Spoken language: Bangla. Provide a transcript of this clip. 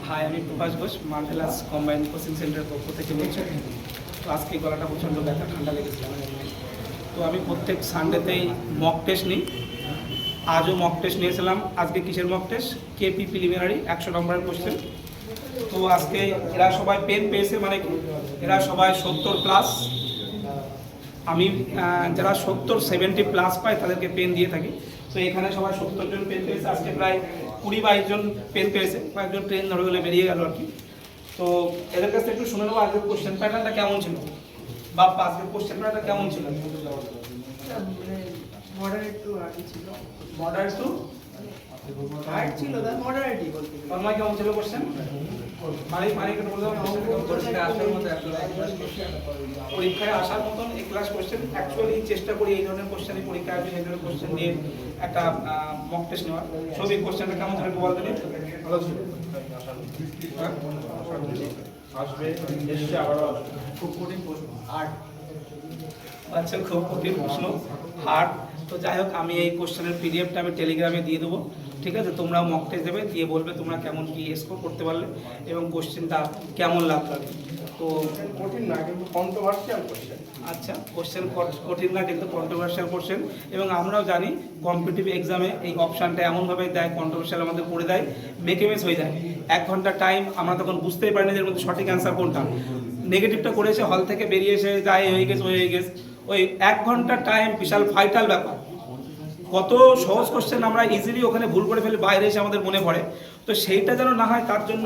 হাই, আমি প্রকাশ ঘোষ, মার্ভেলাস কম্বাইন্ড কোচিং সেন্টারের পক্ষ থেকে বলছি। তো আজকে গলাটা প্রচণ্ড ব্যথা, ঠান্ডা লেগেছিল। তো আমি প্রত্যেক সানডেতেই মক টেস্ট নিই। আজও মক টেস্ট নিয়েছিলাম। আজকে কিসের মক টেস্ট? কেপি প্রিলিমিনারি 100 নম্বরের কোশ্চেন। তো আজকে এরা সবাই পেন পেয়েছে, মানে কি এরা সবাই 70+। আমি যারা 70-70+ পায় তাদেরকে পেন দিয়ে থাকি। তো এখানে সবাই 70 জন পেন পেয়েছে। আজকে প্রায় 20-22 জন পেন পেয়েছে, কয়েকজন ট্রেন ধরে গেলে বেরিয়ে গেল আর কি। তো এদের কাছে একটু শুনে নেবো আজকের কোশ্চেন প্যাটার্নটা কেমন ছিল, বা আজকের কোশ্চেন প্যাটার্নটা কেমন ছিল। মডারেট টু হার্ড ছিল। মডারেট টু হার্ড ছিল, তার মডারেটই বলতে গেলে। তোমার কেমন ছিল কোশ্চেন? একটু বলতে হবে। পরীক্ষায় আসার মতন এই ক্লাস কোশ্চেন। অ্যাকচুয়ালি চেষ্টা করি এই ধরনের কোশ্চেনই পরীক্ষায় আসবে, এই ধরনের কোশ্চেন দিয়ে একটা মক টেস্ট নেওয়ার। সবই কোশ্চেনটা কেমন ছিল একটু বলতে নেই? ভালো ছিল, আসবে, এসছে, আবারও আসবে। খুব কঠিন প্রশ্ন, হার্ড। আচ্ছা, খুব কঠিন প্রশ্ন, হার্ড। তো যাই হোক, আমি এই কোশ্চেনের পিডিএফটা আমি টেলিগ্রামে দিয়ে দেবো, ঠিক আছে? তোমরাও মক টেস্ট দেবে, দিয়ে বলবে তোমরা কেমন কি স্কোর করতে পারলে এবং কোশ্চেনটা কেমন লাগলো। তো কঠিন না, কিন্তু কন্ট্রোভার্সিয়াল কোশ্চেন। আচ্ছা, কোশ্চেন কঠিন না, কিন্তু কন্ট্রোভার্সিয়াল কোশ্চেন। এবং আমরাও জানি কম্পিটিটিভ এক্সামে এই অপশানটা এমনভাবে দেয়, কন্ট্রোভার্সিয়াল আমাদের করে দেয়, মেকেমেস হয়ে যায়। 1 ঘন্টা টাইম, আমরা তখন বুঝতেই পারি না এর মধ্যে সঠিক অ্যান্সার কোনটা। নেগেটিভটা করেছে, হল থেকে বেরিয়ে এসে যায় হয়ে গেছে। ওই 1 ঘন্টা টাইম বিশাল ভাইটাল ব্যাপার। কত সহজ কোশ্চেন আমরা ইজিলি ওখানে ভুল করে ফেলি, বাইরে এসে আমাদের মনে পড়ে। তো সেইটা যেন না হয় তার জন্য